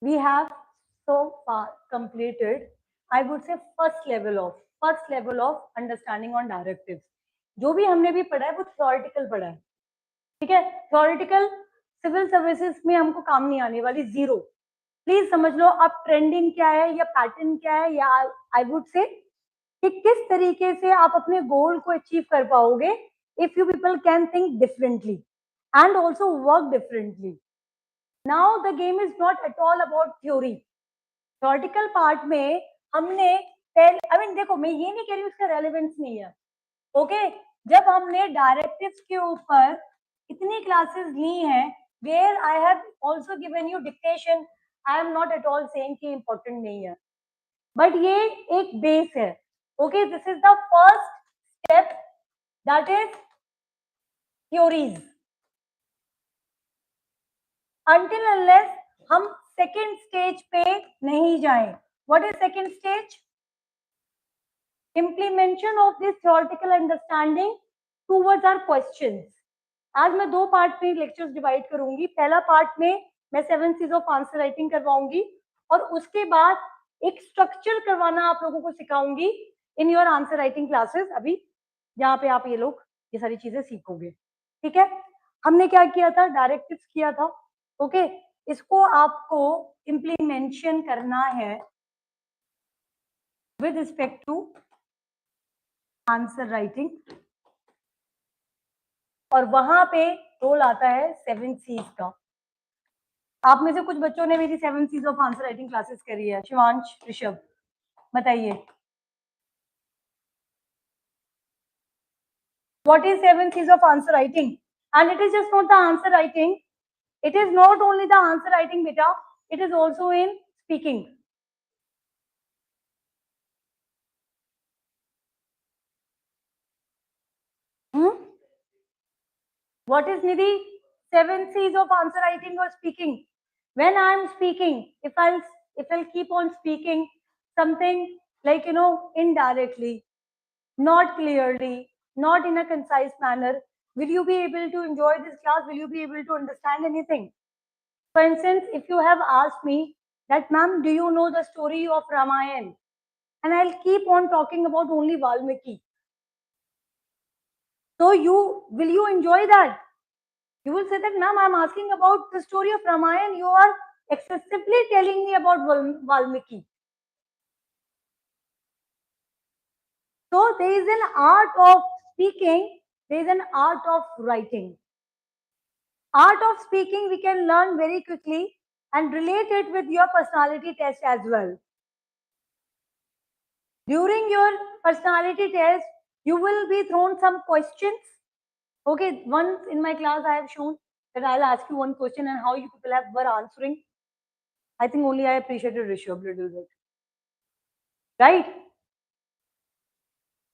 we have so far completed, I would say, first level of understanding on directives. जो भी हमने भी पढ़ा है वो theoretical पढ़ा है, ठीक है. Theoretical सिविल सर्विसेज में हमको काम नहीं आने वाली, जीरो. प्लीज समझ लो अब ट्रेंडिंग क्या है या पैटर्न क्या है, या आई वुड से कि किस तरीके से आप अपने गोल को अचीव कर पाओगे if you people can think differently and also work differently. Now the game is not at all about theory. Theoretical part में हमने आई मीन देखो, मैं ये नहीं कह रही हूँ उसका रेलेवेंस नहीं है, ओके. जब हमने डायरेक्टिव्स के ऊपर इतनी क्लासेस ली हैं where I have also given you dictation, I am not at all saying कि इंपॉर्टेंट नहीं है, बट ये एक बेस है, okay. This is the first step, that is theories. until unless हम सेकेंड स्टेज पे नहीं जाएं. What is second stage? implementation of this theoretical understanding towards our questions. आज मैं दो पार्ट में लेक्चर्स डिवाइड करूंगी. पहला पार्ट में मैं 7 C's ऑफ आंसर राइटिंग करवाऊंगी और उसके बाद एक स्ट्रक्चर करवाना आप लोगों को सिखाऊंगी in your answer writing classes, अभी जहाँ पे आप ये लोग ये सारी चीजें सीखोगे, ठीक है. हमने क्या किया था? डायरेक्टिव्स किया था, ओके. इसको आपको इम्प्लीमेंशन करना है with respect to answer writing, और वहां पे रोल आता है 7 C's का. आप में से कुछ बच्चों ने मेरी 7 C's of answer writing classes करी है. शिवांश, ऋषभ, बताइए what is 7 C's of answer writing? And it is just not the answer writing, it is not only the answer writing beta, it is also in speaking. What is Nidhi 7 C's of answer writing or speaking? When I am speaking, if I'll keep on speaking something like, you know, indirectly, not clearly, not in a concise manner, will you be able to enjoy this class? Will you be able to understand anything? For instance, if you have asked me that, ma'am, do you know the story of Ramayana? And I'll keep on talking about only Valmiki. So will you enjoy that? You will say that, ma'am, I'm asking about the story of Ramayana. You are excessively telling me about Valmiki. So there is an art of speaking, there is an art of writing. Art of speaking we can learn very quickly and relate it with your personality test as well. During your personality test, you will be thrown some questions. Okay, once in my class I have shown that I'll ask you one question and how you people were answering. I think only I appreciated Rishabh a little bit. Right?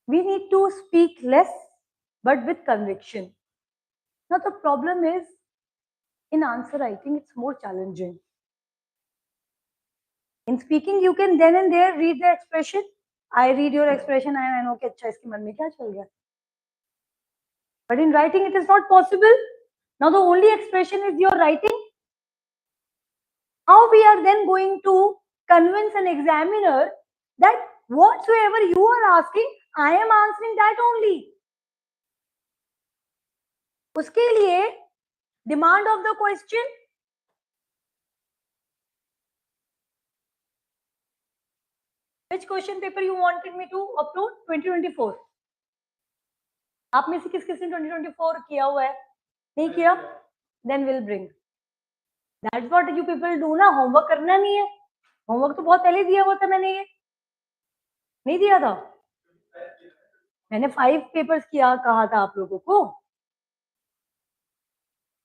We need to speak less but with conviction. Now the problem is in answer writing it's more challenging. In speaking you can then and there read the expression. I read your expression and I know कि अच्छा इसके मन में क्या चल गया. But in writing it is not possible. Now the only expression is your writing. How we are then going to convince an examiner that whatsoever you are asking, I am answering that only. उसके लिए demand of the question. Which question paper you wanted me to upload? 2024. आप में से किस किसने 2024 किया हुआ है? नहीं किया? Then we'll bring. That's what you people do ना. Homework करना नहीं है. Homework तो बहुत पहले दिया हुआ था मैंने. ये नहीं दिया था. मैंने 5 पेपर्स किया कहा था आप लोगों को.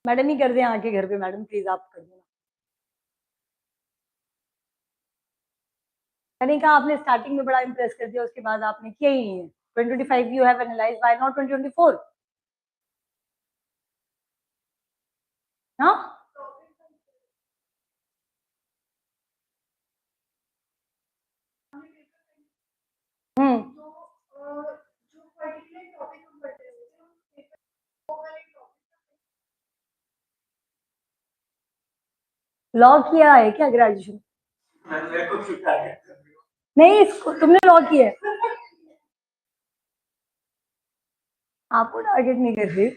मैडम ही कर दें आके घर पे. मैडम प्लीज आप कर देना. मैंने कहा आपने स्टार्टिंग में बड़ा इंप्रेस कर दिया, उसके बाद आपने किया ही नहीं है. 2025 you have analyzed, why not 2024? हाँ लॉ किया है क्या ग्रेजुएशन? नहीं, इसको तुमने लॉ किया है? आपको टारगेट नहीं कर रही।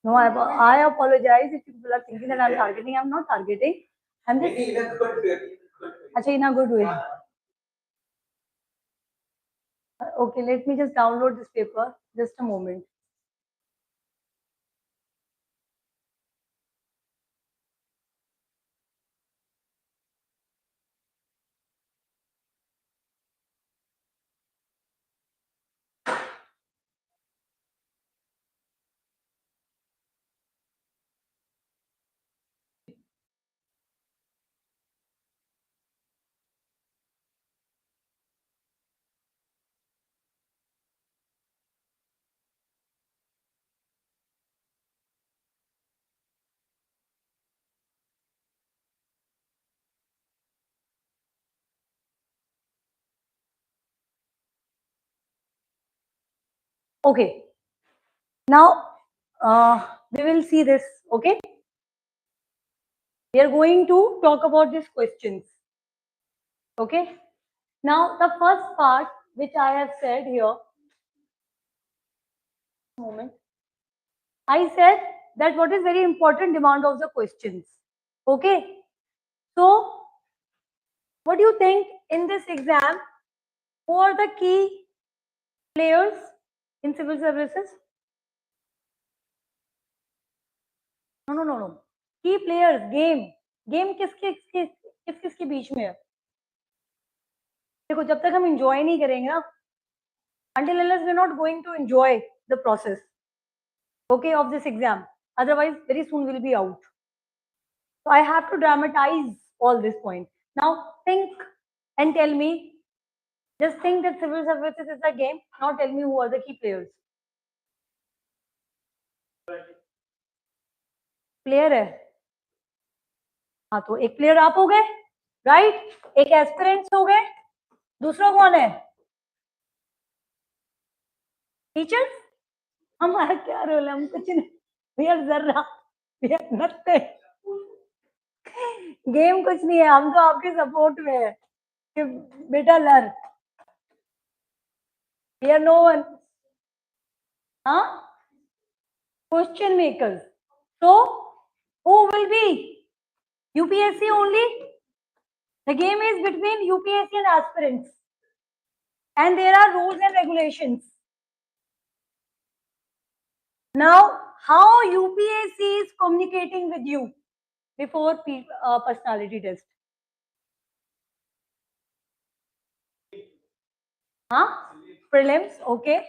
No, I apologize if people are thinking that I'm targeting. I'm not targeting. I'm just. अच्छा, in a good way. Okay, let me just download this paper. Just a moment. Okay. Now, we will see this. Okay. We are going to talk about these questions. Okay. Now, the first part which I have said here. Moment. I said that what is very important demand of the questions. Okay. So, what do you think in this exam? Who are the key players in civil services? No. Key players, game किसके बीच में है? देखो, जब तक हम enjoy नहीं करेंगे ना, until unless we're not going to enjoy the process, okay, of this exam, otherwise very soon we'll be out. So I have to dramatize all this point. Now think and tell me, just think that civil services is a game. Now tell me who are the key players. Player है, हाँ, तो एक player आप हो गए, right? एक aspirants हो गए, दूसरा कौन है? टीचर्स। हमारा क्या रोल है? हम कुछ नहीं, वी आर जर्रा, वी आर नथिंग। गेम कुछ नहीं है, हम तो आपके सपोर्ट में है कि बेटा learn. We are no one. हाँ, question makers. So who will be? UPSC only? The game is between UPSC and aspirants, and there are rules and regulations. Now, how UPSC is communicating with you before personality test? Huh? Prelims, okay.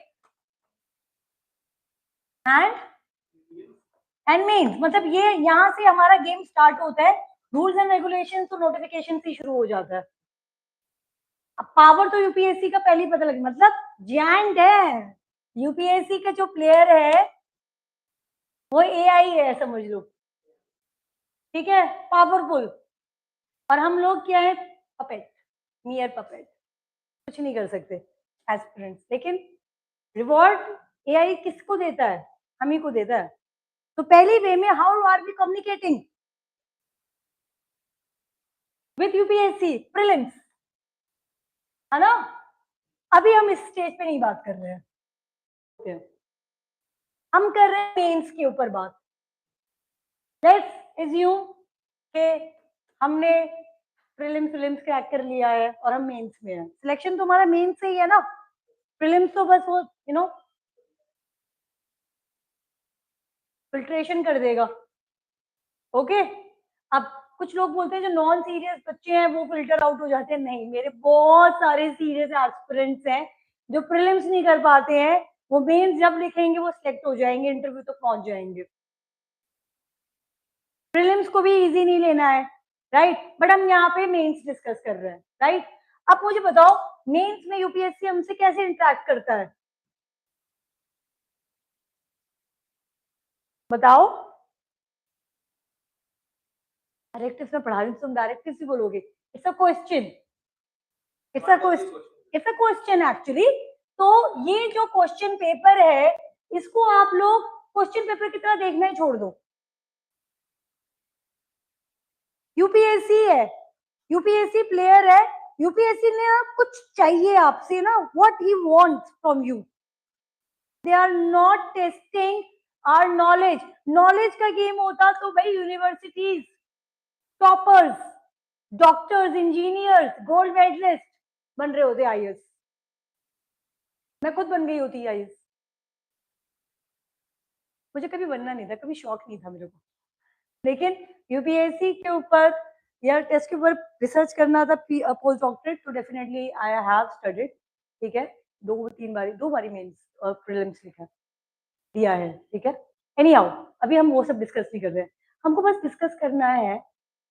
And mains, मतलब ये यहाँ से हमारा game start होता है। Rules and regulations तो notification से शुरू हो जाता है। अब पावर तो यूपीएससी का पहले ही पता लगे, मतलब जायंट है। यूपीएससी का जो प्लेयर है वो एआई है, समझ लो, ठीक है, पावरफुल। और हम लोग क्या है? पपेट, नियर पपेट, कुछ नहीं कर सकते एस्पिरेंट्स। लेकिन रिवॉर्ड एआई किसको देता है? हम ही को देता है। तो पहली वे में how are we communicating with UPSC prelims, है ना? अभी हम इस स्टेज पे नहीं बात कर रहे हैं, हम कर रहे हैं मेंस के ऊपर बात। लेट्स एज्यूम कि हमने प्रीलिम्स क्रैक कर लिया है और हम मेंस में हैं। सिलेक्शन तो हमारा मेंस से ही है ना, प्रीलिम्स तो बस वो फिल्ट्रेशन कर देगा। ओके। अब कुछ लोग बोलते हैं जो नॉन सीरियस बच्चे हैं वो फिल्टर आउट हो जाते हैं। नहीं, मेरे बहुत सारे सीरियस एस्पिरेंट्स हैं जो प्रीलिम्स नहीं कर पाते हैं, वो मेंस जब लिखेंगे वो सिलेक्ट हो जाएंगे, इंटरव्यू तक पहुंच जाएंगे। प्रीलिम्स को भी इजी नहीं लेना है, राइट? बट हम यहाँ पे मेंस डिस्कस कर रहे हैं, राइट? अब मुझे बताओ, मेंस में यूपीएससी हमसे कैसे इंटरेक्ट करता है? बताओ। डायरेक्टिव में पढ़ा रही, तुम डायरेक्टिव से बोलोगे। It's a question, it's a question actually. तो ये जो क्वेश्चन पेपर है, इसको आप लोग क्वेश्चन पेपर की तरह देखना ही छोड़ दो। यूपीएससी है, यूपीएससी प्लेयर है, यूपीएससी ने कुछ चाहिए आपसे ना, what he wants from you. They are not testing our knowledge. Knowledge का गेम होता तो भाई universities, toppers, doctors, engineers, gold medalist बन रहे होते आईएएस. मैं खुद बन गई होती आईएएस. मुझे कभी बनना नहीं था, कभी शौक नहीं था मेरे को, लेकिन यूपीएससी के ऊपर या टेस्ट के ऊपर रिसर्च करना था, पोस्ट डॉक्टरेट, तो डेफिनेटली आई हैव स्टडीड. ठीक है, दो बारी मेंस और प्रीलिम्स लिखा दिया है. ठीक है, एनी हाउ अभी हम वो सब डिस्कस नहीं कर रहे हैं. हमको बस डिस्कस करना है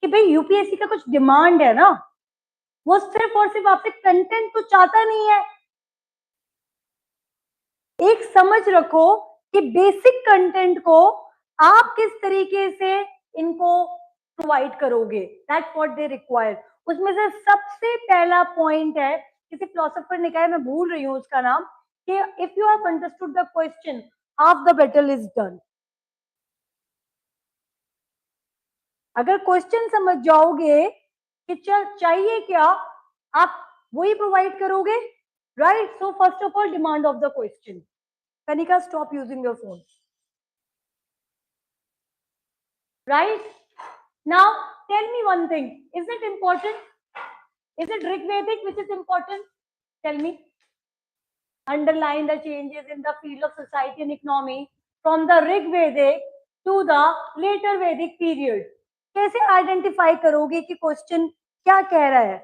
कि भाई यूपीएससी का कुछ डिमांड है ना, वो सिर्फ और सिर्फ आपसे कंटेंट तो चाहता नहीं है. एक समझ रखो कि बेसिक कंटेंट को आप किस तरीके से इनको प्रोवाइड करोगे, दैट्स व्हाट दे रिक्वायर. उसमें से सबसे पहला पॉइंट है, किसी फिलोसोफर ने कहा है, मैं भूल रही हूँ उसका नाम, कि if you have understood the question, half the battle is done. अगर क्वेश्चन समझ जाओगे कि चाहिए क्या, आप वही प्रोवाइड करोगे, right. So first of all, demand of the question. Kanika, stop using your phone. Right? Now, tell me one thing. Is it important? Is it Rigvedic which is important? Tell me. Underline the changes in the field of society and economy from the Rigvedic to the later Vedic period. कैसे identify करोगे कि question क्या कह रहा है,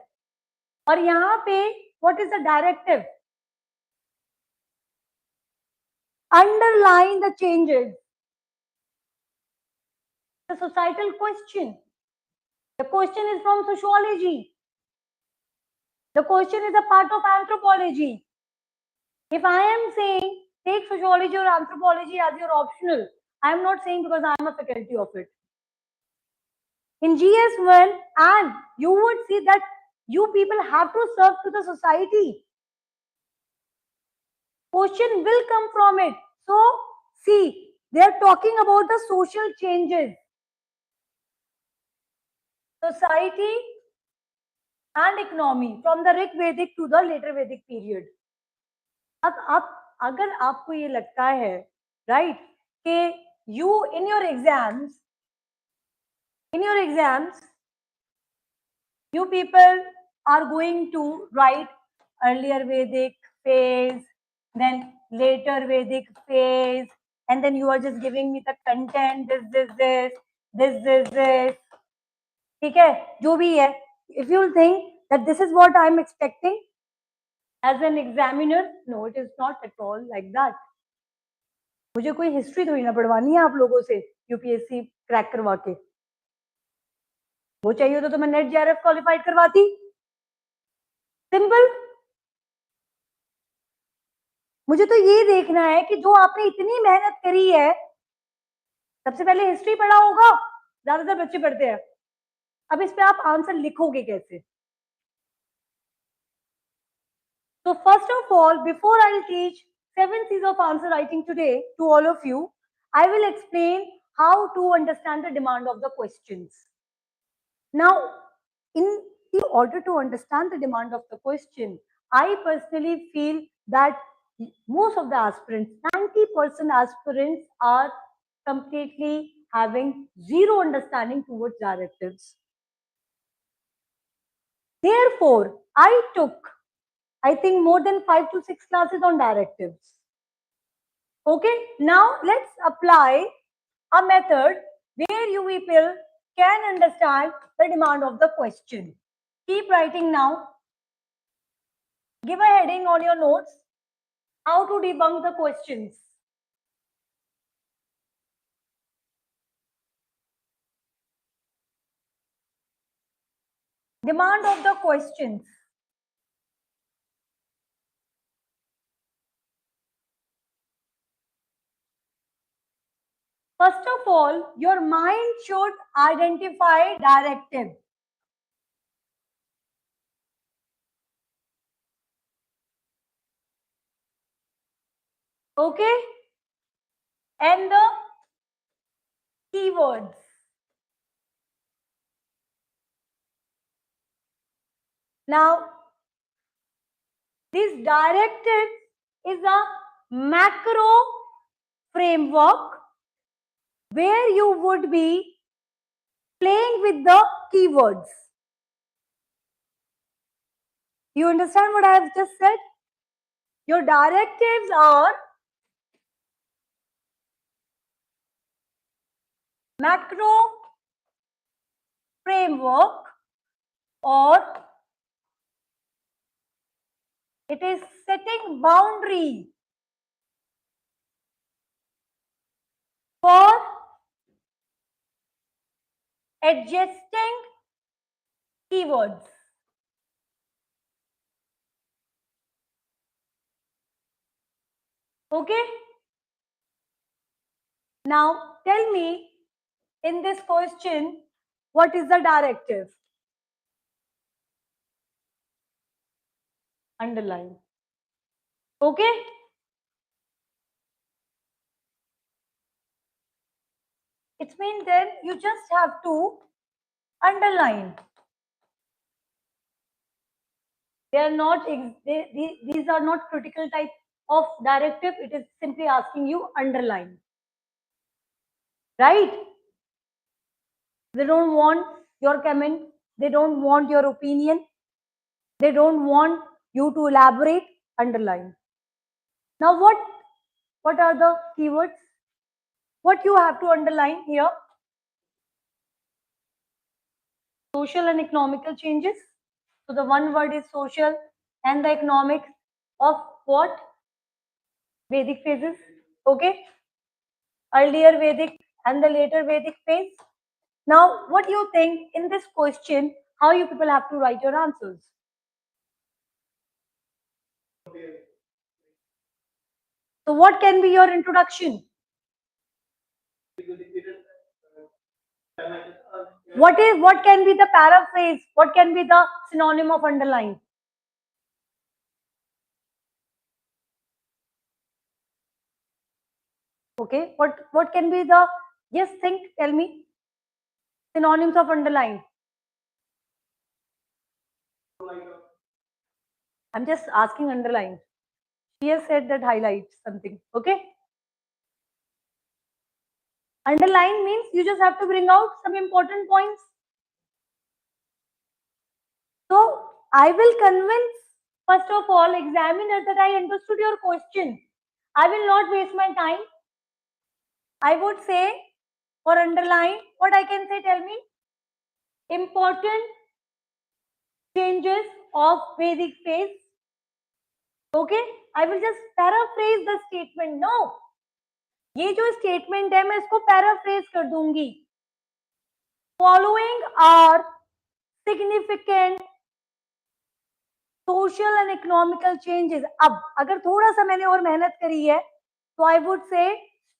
और यहाँ पे what is the directive? Underline the changes. The societal question. The question is from sociology. The question is a part of anthropology. If I am saying take sociology or anthropology as your optional, I am not saying because I am a faculty of it. In GS1, and you would see that you people have to serve to the society. Question will come from it. So, see, they are talking about the social changes. Society and economy from the Rig Vedic to the later Vedic period. अब आप अगर आपको ये लगता है, right, कि you in your exams you people are going to write earlier Vedic phase, then later Vedic phase, and then you are just giving me the content, this. ठीक है, जो भी है. If you think that this is what I am expecting as an examiner, no, it is not at all like that. मुझे कोई history थोड़ी ना पढ़वानी है आप लोगों से यूपीएससी क्रैक करवा के. वो चाहिए तो मैं नेट जेआरएफ क्वालिफाइड करवाती. सिंपल. मुझे तो ये देखना है कि जो आपने इतनी मेहनत करी है, सबसे पहले हिस्ट्री पढ़ा होगा, ज्यादातर बच्चे पढ़ते हैं. अब इस पे आप आंसर लिखोगे कैसे? So first of all, before I'll teach 7 C's of answer writing today to all of you, I will explain how to understand the demand of the questions. Now, in order to understand the demand of the question, I personally feel that most of the aspirants, 90% aspirants, are completely having zero understanding towards directives. Therefore, I think more than 5 to 6 classes on directives. Okay, now let's apply a method where you people can understand the demand of the question. Keep writing now. Give a heading on your notes. How to debunk the questions. Demand of the questions. First of all, your mind should identify directive. Okay? And the keywords. Now, this directive is a macro framework where you would be playing with the keywords. You understand what I have just said? Your directives are macro framework, or it is setting boundary for adjusting keywords. Okay? Now tell me in this question, what is the directive? Underline. Okay? It means then you just have to underline. They are not, these are not critical type of directive. It is simply asking you underline. Right? They don't want your comment. They don't want your opinion. They don't want you to elaborate. Underline. Now what are the keywords? What you have to underline here? Social and economical changes. So the one word is social and the economic of what? Vedic phases. Okay. Earlier Vedic and the later Vedic phase. Now, what do you think in this question, how you people have to write your answers? So what can be your introduction? What can be the paraphrase? What can be the synonym of underline? Okay, what can be the, yes, think, tell me, synonyms of underline. I'm just asking underline. She has said that highlight something. Okay. Underline means you just have to bring out some important points. So I will convince, first of all, examiner that I understood your question. I will not waste my time. I would say for underline, what I can say, tell me. Important changes of Vedic phase. Okay, I will just paraphrase the statement. No, ये जो statement है मैं इसको paraphrase कर दूंगी. Following are significant social and economical changes. अब अगर थोड़ा सा मैंने और मेहनत करी है तो I would say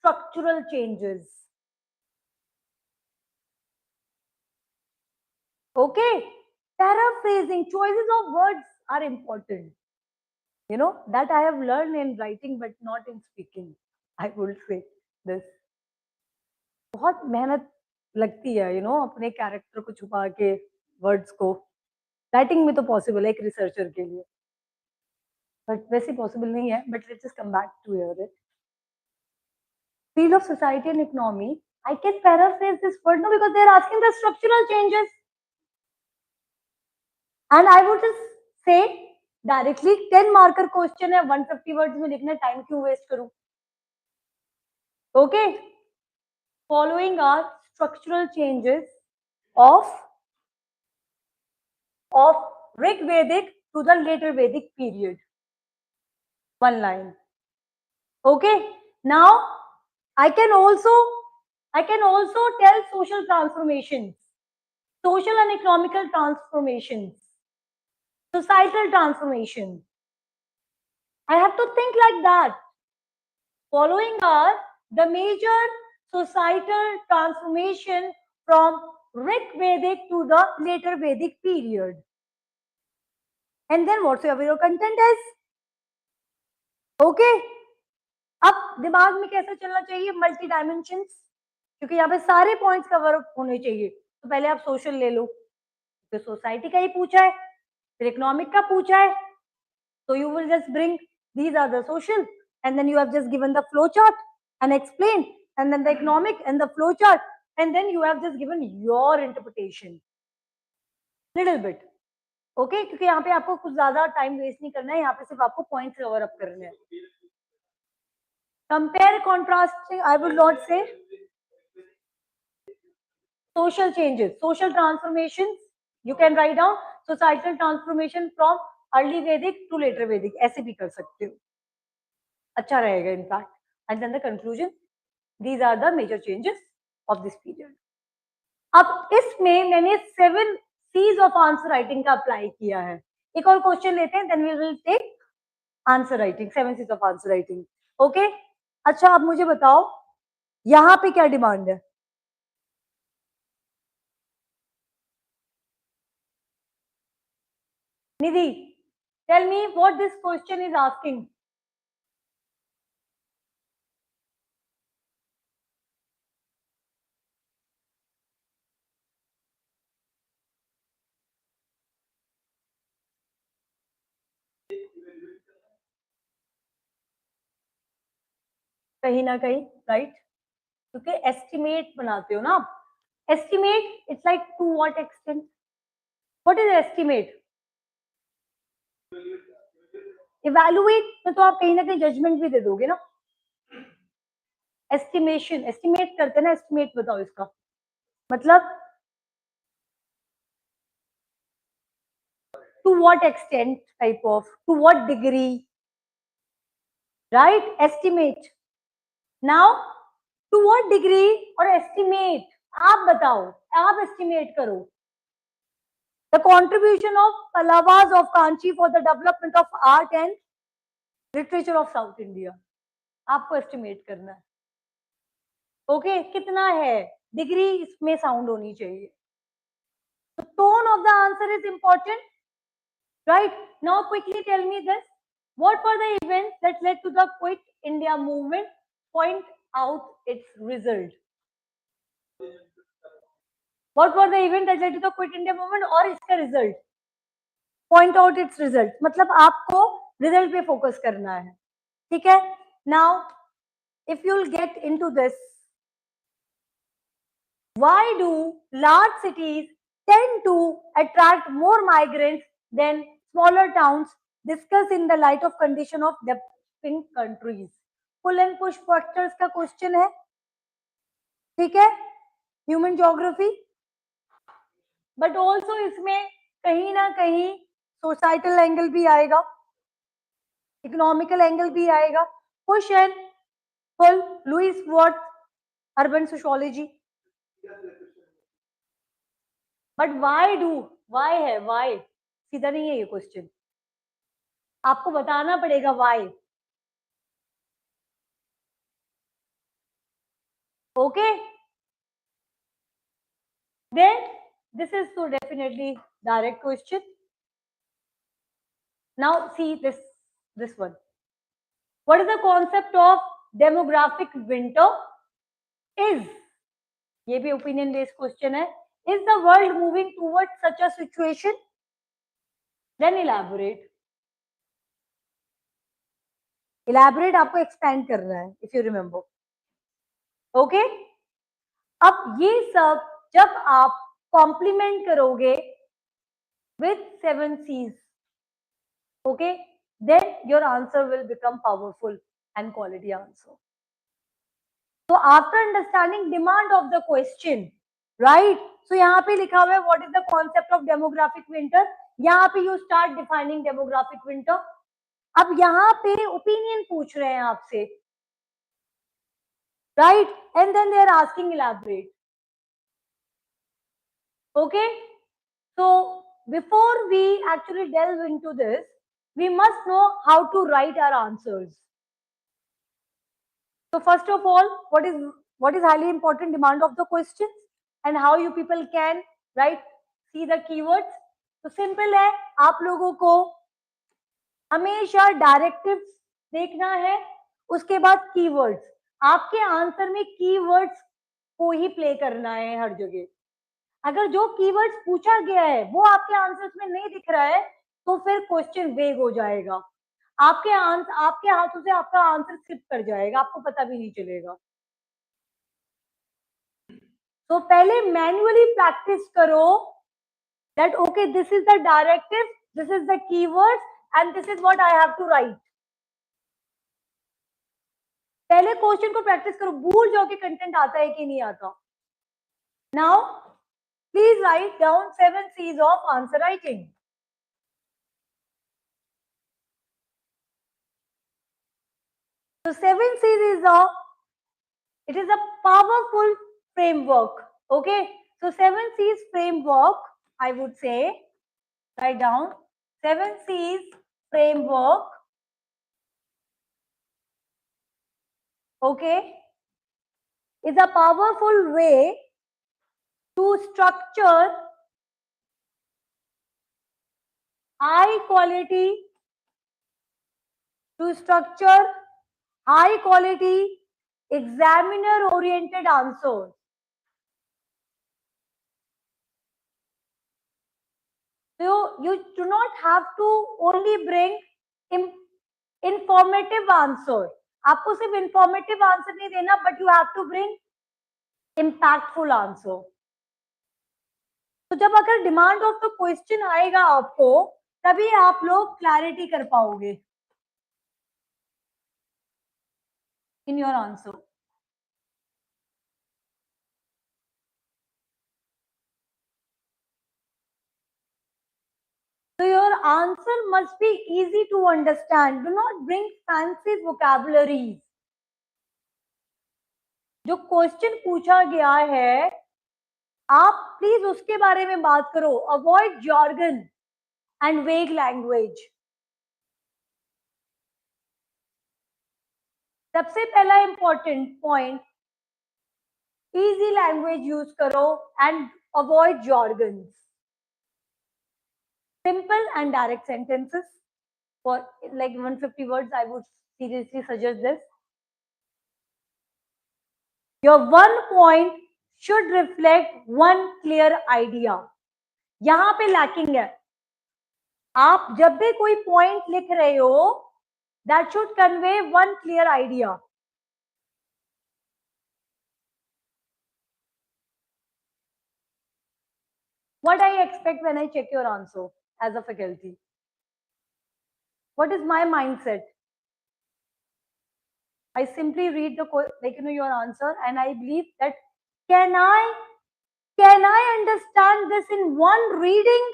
structural changes. Okay, paraphrasing, choices of words are important. You know, that I have learned in writing but not in speaking. I would say this. बहुत मेहनत लगती है, you know, अपने कैरेक्टर को छुपा के words को. Writing में तो पॉसिबल है एक रिसर्चर के लिए, बट वैसे पॉसिबल नहीं है. But let's just come back to here it. Field of society and economy, I can paraphrase this word no, because they are asking the structural changes. And I would just say directly 10 marker question है, 150 words में लिखना, time क्यों waste करूं. Okay, following are structural changes of Rig Vedic to the later Vedic period. One line. Okay, now I can also tell social transformations, social and economical transformations, societal transformation. I have to think like that. Following are the major societal transformation from Rig Vedic to the later Vedic period. And then whatsoever your content is. Okay. अब दिमाग में कैसा चलना चाहिए, multi dimensions, क्योंकि यहाँ पे सारे पॉइंट्स कवर होने चाहिए. तो पहले आप सोशल ले लो, तो सोसाइटी का ही पूछा है. फिर इकोनॉमिक का पूछा है, so you will just bring these are the social, and then you have just given the flow chart and explained, and then the economic and the flow chart, and then you have just given your interpretation little bit. Okay क्योंकि यहाँ पे आपको कुछ ज्यादा time waste नहीं करना है, यहाँ पे सिर्फ आपको पॉइंट्स कवर अप करने हैं. Compare contrasting, I would not से social changes, social transformations, you can write down societal transformation from early Vedic to later Vedic, ऐसे भी कर सकते हो, अच्छा रहेगा in fact. And then the conclusion, these are the major changes of this period. अब इसमें मैंने 7 C's of आंसर राइटिंग का अप्लाई किया है. एक और क्वेश्चन लेते हैं, then we will take answer writing, 7 C's of answer writing. Okay, अच्छा अब मुझे बताओ यहाँ पे क्या डिमांड है. Nidhi, tell me what this question is asking. कहीं ना कहीं राइट, क्योंकि एस्टिमेट बनाते हो ना आप. Estimate it's like to what extent. What is estimate? Evaluate में तो आप कहीं ना कहीं जजमेंट भी दे दोगे ना. एस्टिमेशन, एस्टिमेट करते ना, एस्टिमेट बताओ इसका मतलब to what extent type of, to what degree, right. Estimate. Now to what degree और एस्टिमेट, आप बताओ, आप एस्टिमेट करो. The contribution of Pallavas of Kanchi for the development of art and literature of South India. आपको estimate करना है. Okay, कितना है डिग्री, इसमें साउंड होनी चाहिए. The tone of the answer is important, right? Now quickly tell me this. What were the events that led to the Quit India movement? Point out its result. What were the events that led to the Quit India movement और इसका result? Point out its result. मतलब आपको result पे focus करना है, ठीक है. Now if you'll get into this, why do large cities tend to attract more migrants than smaller towns? Discuss in the light of condition of developing countries. Pull and push factors का question है, ठीक है. Human geography, but also इसमें कहीं ना कहीं societal angle भी आएगा, इकोनॉमिकल एंगल भी आएगा. Push and pull, Louis Wirth, urban sociology. But why do, why है, वाई सीधा नहीं है ये क्वेश्चन, आपको बताना पड़ेगा why. Okay, then this is so definitely direct question. Now see this one. What is the concept of demographic winter? Is, ये भी opinion based question है. Is the world moving towards such a situation? Then elaborate. Elaborate आपको expand करना है, if you remember. Okay? अब ये सब जब आप कॉम्प्लीमेंट करोगे with 7 C's, okay, then your answer will become powerful and quality answer. So after understanding demand of the question, right, so यहाँ पे लिखा हुआ है what is the concept of demographic winter. यहाँ पे you start defining demographic winter. अब यहाँ पे opinion पूछ रहे हैं आपसे, right, and then they are asking elaborate. Okay, so before we actually delve into this, we must know how to write our answers. So first of all, what is highly important, demand of the questions and how you people can write, see the keywords. तो simple है, आप लोगों को हमेशा directives देखना है, उसके बाद कीवर्ड्स. आपके आंसर में कीवर्ड्स को ही प्ले करना है हर जगह. अगर जो कीवर्ड्स पूछा गया है वो आपके आंसर्स में नहीं दिख रहा है, तो फिर क्वेश्चन वेग हो जाएगा, आपके हाथों से आपका आंसर स्लिप कर जाएगा, आपको पता भी नहीं चलेगा। तो पहले मैन्युअली प्रैक्टिस करो that okay, this is the directive, this is the keywords and this is what I have to write. पहले क्वेश्चन को प्रैक्टिस करो, भूल जाओ कि कंटेंट आता है कि नहीं आता। Now please write down 7 C's of answer writing. So 7 C's it is a powerful framework. Okay, so 7 C's framework, I would say, write down 7 C's framework. Okay, is a powerful way to structure high quality examiner oriented answers. So you do not have to only bring informative answer. आपको सिर्फ informative answer नहीं देना, but you have to bring impactful answer. तो जब अगर demand of the question आएगा आपको, तभी आप लोग क्लैरिटी कर पाओगे इन your answer. So your answer must be easy to understand. Do not bring fancy vocabularies. जो क्वेश्चन पूछा गया है, आप प्लीज उसके बारे में बात करो। Avoid jargon and vague language. सबसे पहला important point, easy language use करो and avoid jargons. Simple and direct sentences for like 150 words, I would seriously suggest this. Your one point should reflect one clear idea. यहां पे lacking है। आप जब भी कोई पॉइंट लिख रहे हो, that should convey one clear idea. What I expect when I check your answer as a faculty? What is my mindset? I simply read your answer and I believe that can I understand this in one reading?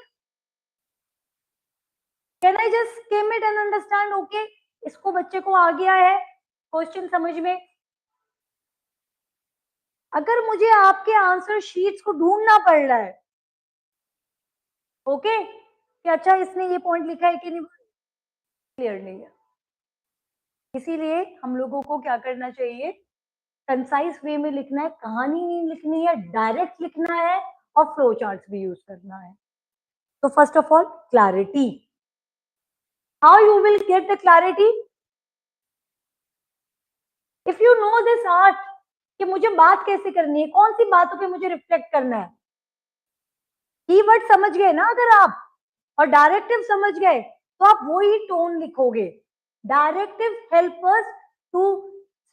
Can I just skim it and understand? Okay, इसको बच्चे को आ गया है question समझ में। अगर मुझे आपके आंसर शीट्स को ढूंढना पड़ रहा है, ओके, कि अच्छा इसने ये पॉइंट लिखा है कि नहीं, क्लियर नहीं है। इसीलिए हम लोगों को क्या करना चाहिए, कंसाइज वे में लिखना है, कहानी नहीं लिखनी है, डायरेक्ट लिखना है और फ्लो चार्ट्स भी यूज करना है। तो first of all clarity. How you will get the clarity? If you know this art कि मुझे बात कैसे करनी है, कौन सी बातों पे मुझे रिफ्लेक्ट करना है, कीवर्ड समझ गए ना अगर आप, और डायरेक्टिव समझ गए, तो आप वही टोन लिखोगे। Directive help us to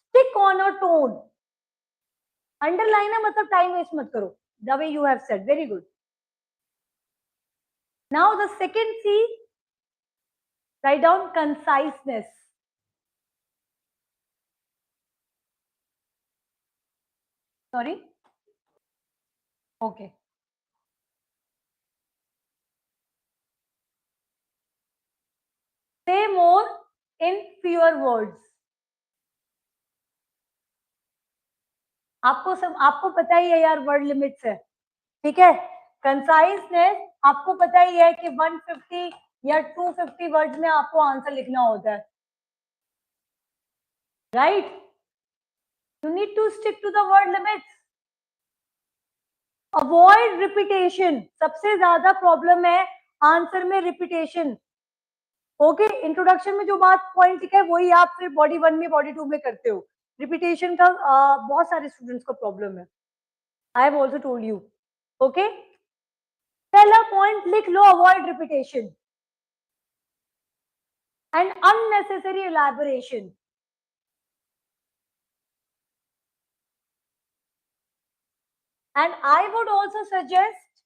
stick on a tone. Underline है मतलब टाइम वेस्ट मत करो, the way you have said, very good. Now the second C, write down conciseness. Sorry, okay, say more in fewer words. आपको पता ही है यार, word limits है, ठीक है। कंसाइसनेस आपको पता ही है कि 150 या 250 वर्ड्स में आपको आंसर लिखना होता है, right? You need to stick to the word limits. Avoid repetition. सबसे ज्यादा प्रॉब्लम है आंसर में रिपीटेशन। ओके, इंट्रोडक्शन में जो बात पॉइंट लिखा है वही आप फिर बॉडी 1 में बॉडी 2 में करते हो। रिपीटेशन का बहुत सारे स्टूडेंट्स को प्रॉब्लम है, I have also told you. Okay, पहला पॉइंट लिख लो, avoid repetition. and unnecessary elaboration. And I would also suggest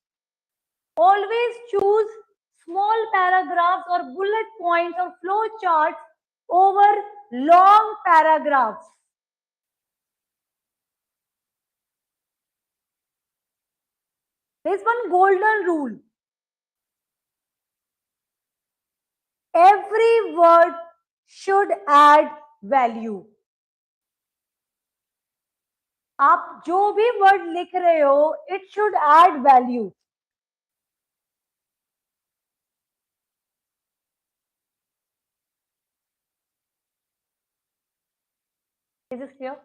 always choose small paragraphs or bullet points or flow charts over long paragraphs. There's one golden rule. Every word should add value. आप जो भी word लिख रहे हो, it should add value. Is this clear?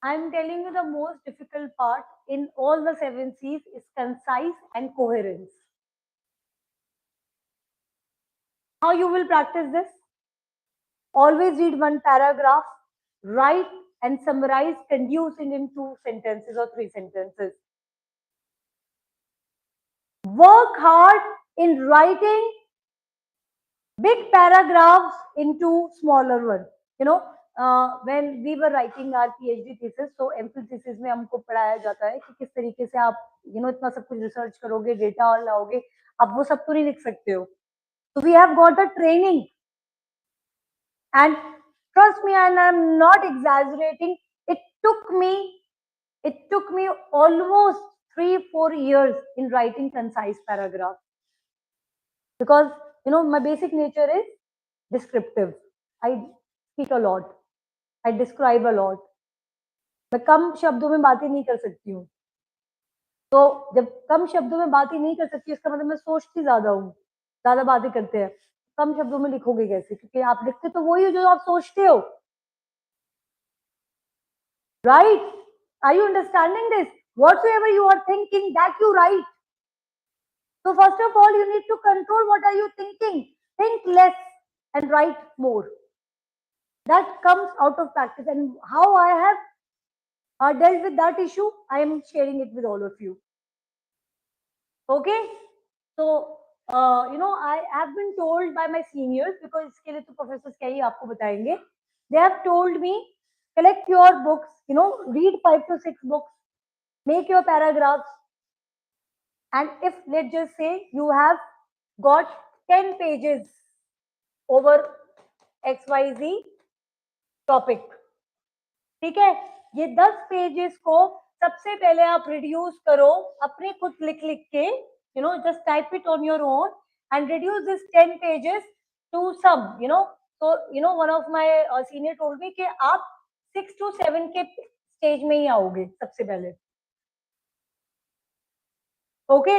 I'm telling you the most difficult part in all the 7 C's is concise and coherence. How you will practice this? Always read one paragraph, write and summarize, condense it in 2 sentences or 3 sentences. Work hard in writing big paragraphs into smaller ones. You know, when we were writing our PhD thesis, so MPhil thesis में हमको पढ़ाया जाता है कि किस तरीके से आप इतना सब कुछ रिसर्च करोगे, डेटा लाओगे, आप वो सब तो नहीं लिख सकते हो. So we have got the training, and trust me, and I'm not exaggerating, it took me almost 3-4 years in writing concise paragraphs, because my basic nature is descriptive. I speak a lot, I describe a lot. मैं कम शब्दों में बातें नहीं कर सकती हूँ. तो जब कम शब्दों में बातें नहीं कर सकती, इसका मतलब मैं सोचती ज्यादा हूँ. ज्यादा बातें करते हैं, कम शब्दों में लिखोगे कैसे? क्योंकि आप लिखते तो वही हो जो आप सोचते हो. Right? Are you understanding this? Whatsoever you are thinking, that you write. So first of all, you need to control what are you thinking. Think less and write more. That comes out of practice. And how I have dealt with that issue, I am sharing it with all of you. Okay? So, I have been told by my seniors, because इसके लिए तो professors क्या ही आपको बताएंगे. They have told me, collect your books, read 5 to 6 books, make your paragraphs, and if let's just say you have got 10 pages over XYZ topic, ठीक है, ये 10 pages को सबसे पहले आप रिड्यूस करो अपने खुद लिख लिख के, just type it on your own and reduce this 10 pages to some, so one of my senior told me कि आप 6 to 7 के स्टेज में ही आओगे सबसे पहले. ओके,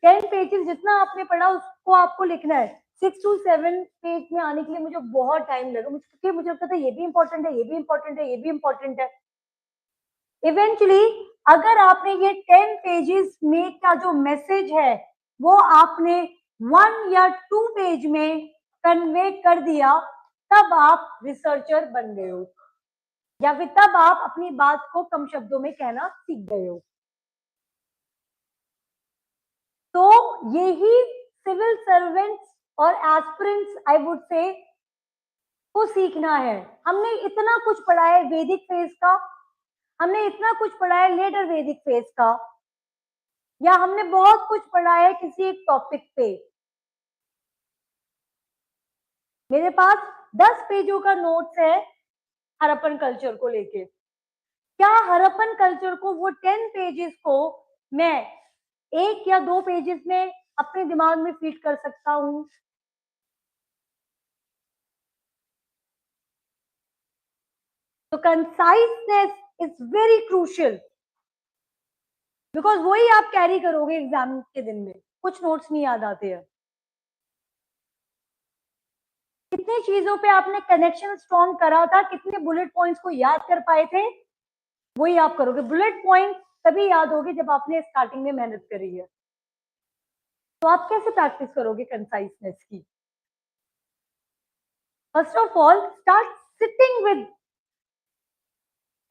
10 पेजेस जितना आपने पढ़ा उसको आपको लिखना है. 6 to 7 पेज में आने के लिए मुझे बहुत टाइम लगा, क्योंकि मुझे लगता था ये भी इंपॉर्टेंट है, ये भी इंपॉर्टेंट है, ये भी इंपॉर्टेंट है. इवेंचुअली अगर आपने ये 10 पेजेस में का जो मैसेज है वो आपने 1 या 2 पेज में कन्वे कर दिया, तब आप रिसर्चर बन गए हो, या फिर तब आप अपनी बात को कम शब्दों में कहना सीख गए हो. तो यही सिविल सर्वेंट्स और एस्पिरेंट्स आई वुड से को सीखना है. हमने इतना कुछ पढ़ा है वैदिक फेज का, हमने इतना कुछ पढ़ा है लेटर वैदिक फेज का, या हमने बहुत कुछ पढ़ा है किसी एक टॉपिक पे. मेरे पास 10 पेजों का नोट्स है हरप्पन कल्चर को लेके. क्या हरप्पन कल्चर को वो 10 पेजेस को मैं 1 या 2 पेजेस में अपने दिमाग में फीड कर सकता हूँ? तो कंसाइसनेस इज वेरी क्रूशियल, बिकॉज वही आप कैरी करोगे एग्जाम के दिन में. कुछ नोट्स नहीं याद आते हैं. कितनी चीजों पे आपने कनेक्शन स्ट्रॉन्ग करा था, कितने बुलेट पॉइंट्स को याद कर पाए थे, वही आप करोगे. बुलेट पॉइंट तभी याद होगी जब आपने स्टार्टिंग में मेहनत करी है. तो आप कैसे प्रैक्टिस करोगे कंसाइसनेस की? First of all start sitting with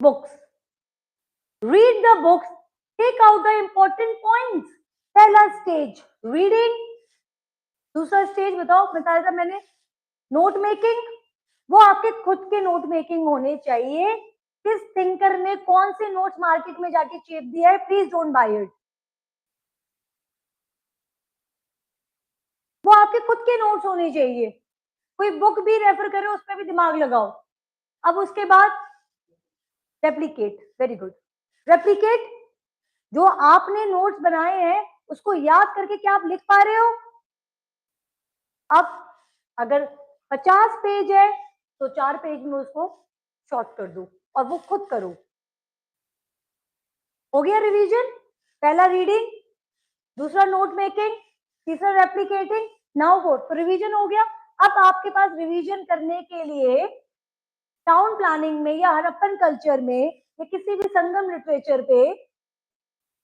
books, read the books, take out the important points. Pehla stage reading, दूसरा स्टेज बताओ, बताया था मैंने, नोट मेकिंग। वो आपके खुद के नोट मेकिंग होने चाहिए। किस थिंकर ने कौन से नोट्स मार्केट में जाके चेप दिया है, प्लीज डोंट बाय इट। वो आपके खुद के नोट्स होने चाहिए। कोई बुक भी रेफर करे, उस पर भी दिमाग लगाओ। अब उसके बाद रेप्लिकेट, वेरी गुड। रेप्लिकेट, जो आपने नोट्स बनाए हैं उसको याद करके क्या आप लिख पा रहे हो? अब अगर 50 पेज है तो 4 पेज में उसको शॉर्ट कर दो और वो खुद करो। हो गया रिवीजन। पहला रीडिंग, दूसरा नोट मेकिंग, तीसरा रेप्लिकेटिंग, नाउ फोर्थ। तो रिवीजन हो गया। अब आपके पास रिवीजन करने के लिए टाउन प्लानिंग में या हड़प्पन कल्चर में या किसी भी संगम लिटरेचर पे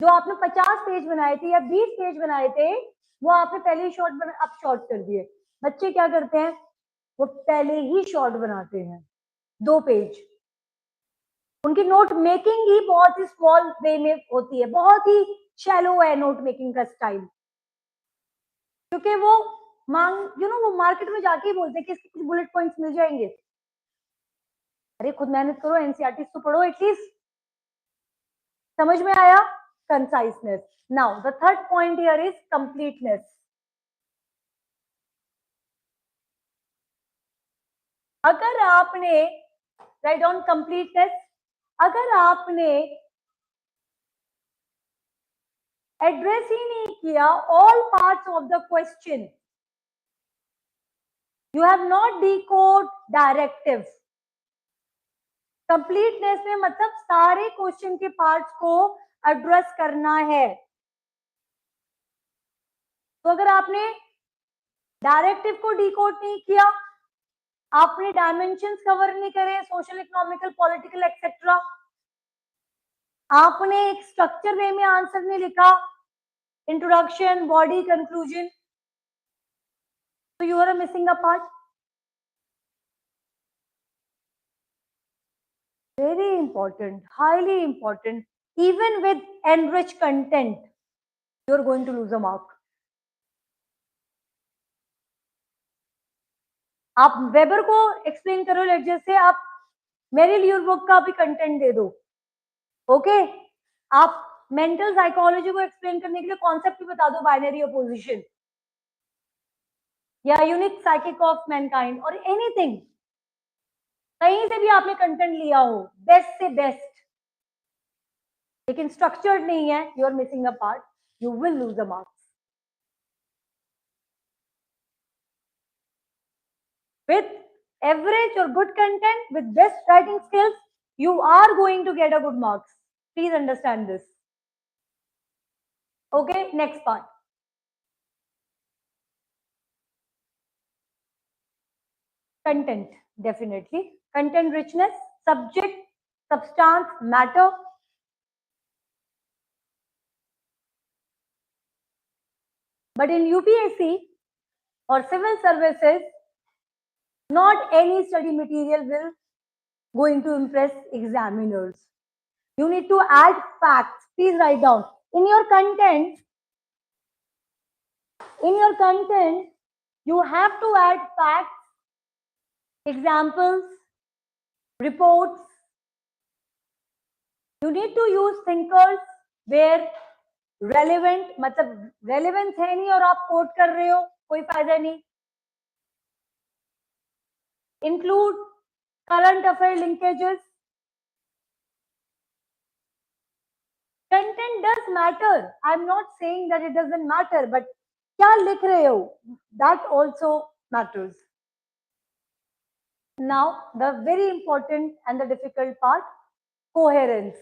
जो आपने 50 पेज बनाए थे या 20 पेज बनाए थे, वो आपने पहले ही अब शॉर्ट कर दिए। बच्चे क्या करते हैं, वो पहले ही शॉर्ट बनाते हैं 2 पेज। उनकी नोट मेकिंग ही बहुत ही स्मॉल वे में होती है, बहुत ही शैलो है नोट मेकिंग का स्टाइल। क्योंकि वो वो मार्केट में जाके ही बोलते हैं कि इसके कुछ बुलेट पॉइंट्स मिल जाएंगे। अरे खुद मेहनत करो, एनसीईआरटी तो पढ़ो एटलीस्ट। समझ में आया? Conciseness. Now the third point here is completeness. अगर आपने राइट ऑन कंप्लीटनेस, अगर आपने एड्रेस ही नहीं किया all parts of the question, you have not decode directive. Completeness में मतलब सारे क्वेश्चन के पार्ट्स को एड्रेस करना है। तो अगर आपने डायरेक्टिव को डिकोड नहीं किया, आपने डायमेंशंस कवर नहीं करे, सोशल, इकोनॉमिकल, पॉलिटिकल एक्सेट्रा, आपने एक स्ट्रक्चर वे में आंसर नहीं लिखा, इंट्रोडक्शन, बॉडी, कंक्लूजन, तो you are missing a part. Very important, highly important. Even with enriched content, you are going to lose a mark. आप weber को एक्सप्लेन करो lecture से, आप मेरी ल्यूर बुक का भी कंटेंट दे दो, ओके? आप मेंटल साइकोलॉजी को एक्सप्लेन करने के लिए कॉन्सेप्ट भी बता दो, बाइनरी अपोजिशन या यूनिक साइकिक ऑफ मैनकाइंड और एनीथिंग। कहीं से भी आपने कंटेंट लिया हो, बेस्ट से बेस्ट, लेकिन स्ट्रक्चर्ड नहीं है, you are missing a part, you will lose a marks. With average or good content, with best writing skills, you are going to get a good marks. Please understand this. Okay, next part. Content, definitely. Content richness, subject, substance, matter. But in UPSC or civil services, not any study material will going to impress examiners. You need to add facts. Please write down. In your content, you have to add facts, examples, reports. You need to use thinkers where relevant, मतलब relevance है नहीं और आप coat कर रहे हो, कोई फायदा नहीं. Include current affair linkages. Content does matter. I'm not saying that it doesn't matter, but क्या लिख रहे हो, that also matters. Now the very important and the difficult part, coherence.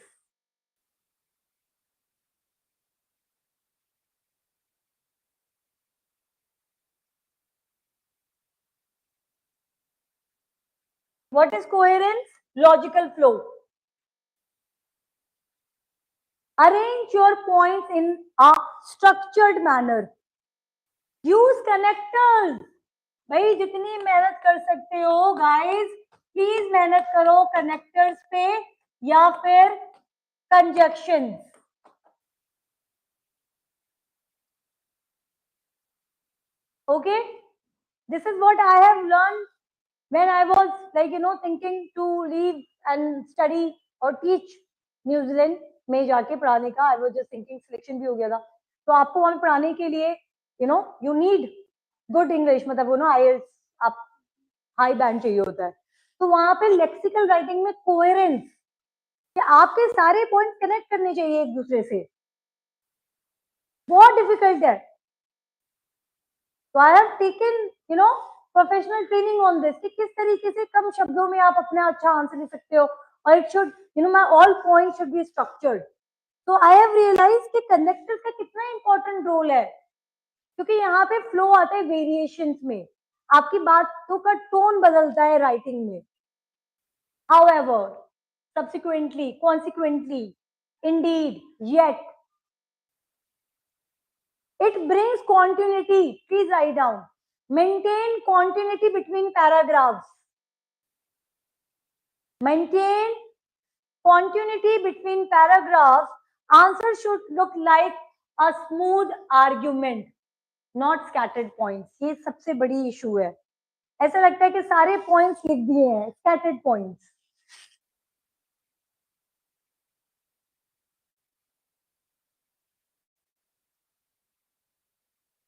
What is coherence? Logical flow. Arrange your points in a structured manner. Use connectors. भाई जितनी मेहनत कर सकते हो गाइस, प्लीज मेहनत करो कनेक्टर्स पे या फिर conjunctions. Okay, this is what I have learned when I was thinking to leave and study or teach New Zealand में जाके पढ़ाने का. I was just thinking, selection भी हो गया था, तो आपको वहां पढ़ाने के लिए यू नीड गुड इंग्लिश, मतलब आईएलटीएस आप हाई बैंड चाहिए होता है. तो वहां पे लेक्सिकल राइटिंग में कोहेरेंस, कि आपके सारे पॉइंट कनेक्ट करने चाहिए एक दूसरे से, बहुत डिफिकल्ट है. तो I have taken professional training on this, कि किस तरीके से कम शब्दों में आप अपना अच्छा आंसर दे सकते हो, और it should my all point should be structured. तो आई हैव रियलाइज कि कनेक्टर का कितना इंपॉर्टेंट रोल है, क्योंकि यहाँ पे फ्लो आता है वेरिएशंस में, आपकी बातों का टोन बदलता है राइटिंग में. However, subsequently, consequently, indeed, yet, it brings continuity. Please write down. Maintain continuity between paragraphs. Maintain continuity between paragraphs. Answer should look like a smooth argument, not scattered points. ये सबसे बड़ी issue है. ऐसा लगता है कि सारे पॉइंट्स लिख दिए हैं, scattered points.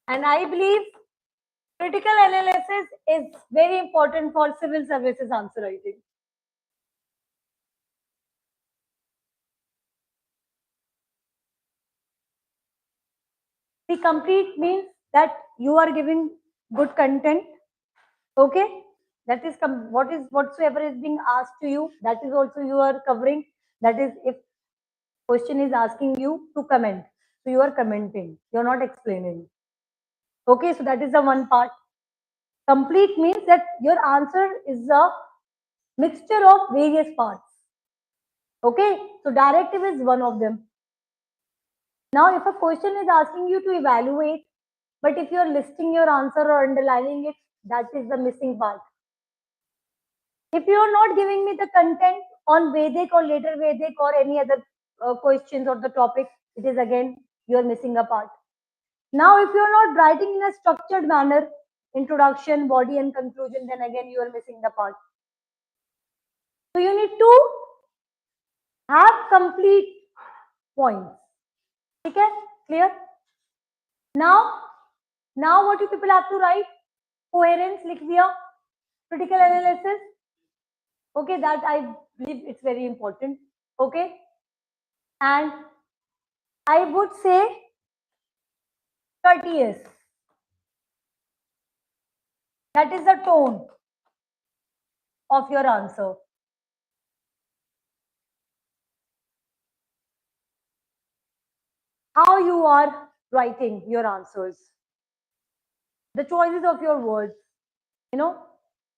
And I believe critical analysis is very important for civil services answer writing. The complete means that you are giving good content. Okay, that is what is whatsoever is being asked to you, that is also you are covering. That is, if question is asking you to comment, so you are commenting, you are not explaining. Okay, so that is the one part. Complete means that your answer is a mixture of various parts. Okay, so directive is one of them. Now, if a question is asking you to evaluate, but if you are listing your answer or underlining it, that is the missing part. If you are not giving me the content on Vedic or later Vedic or any other questions or the topic, it is again, you are missing a part. Now, if you are not writing in a structured manner, introduction, body and conclusion, then again, you are missing the part. So, you need to have complete points. Okay, clear? Now what do people have to write? Coherence, लिख दिया. Critical analysis. Okay, that I believe it's very important. Okay, and I would say courteous. That is the tone of your answer. How you are writing your answers. The choices of your words.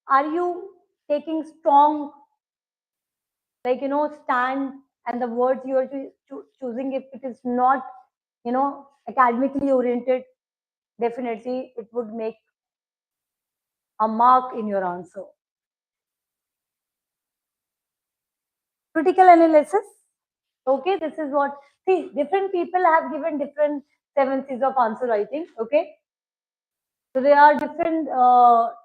Are you taking strong, stand, and the words you are choosing, if it is not, academically oriented, definitely it would make a mark in your answer. Critical analysis. Okay, this is what, see, different people have given different 7 C's of answer writing. Okay, so there are different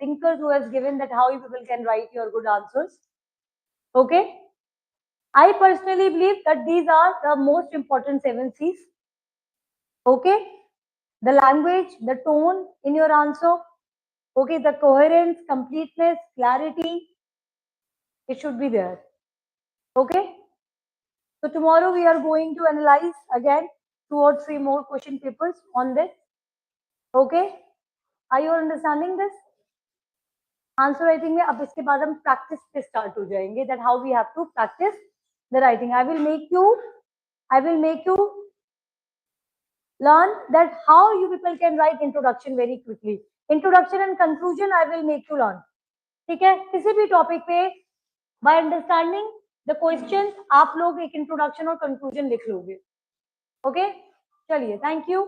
thinkers who has given that how you people can write your good answers. Okay, I personally believe that these are the most important 7 C's. Okay, the language, the tone in your answer. Okay, the coherence, completeness, clarity, it should be there. Okay, so tomorrow we are going to analyze again 2 or 3 more question papers on this. Okay, are you understanding this? Answer writing में अब इसके बाद हम practice पे start हो जाएंगे, that how we have to practice the writing. I will make you learn that how you people can write introduction very quickly. Introduction and conclusion I will make you learn. ठीक है, किसी भी topic पे by understanding the questions आप लोग एक introduction और conclusion लिख लोगे. Okay, चलिए, thank you.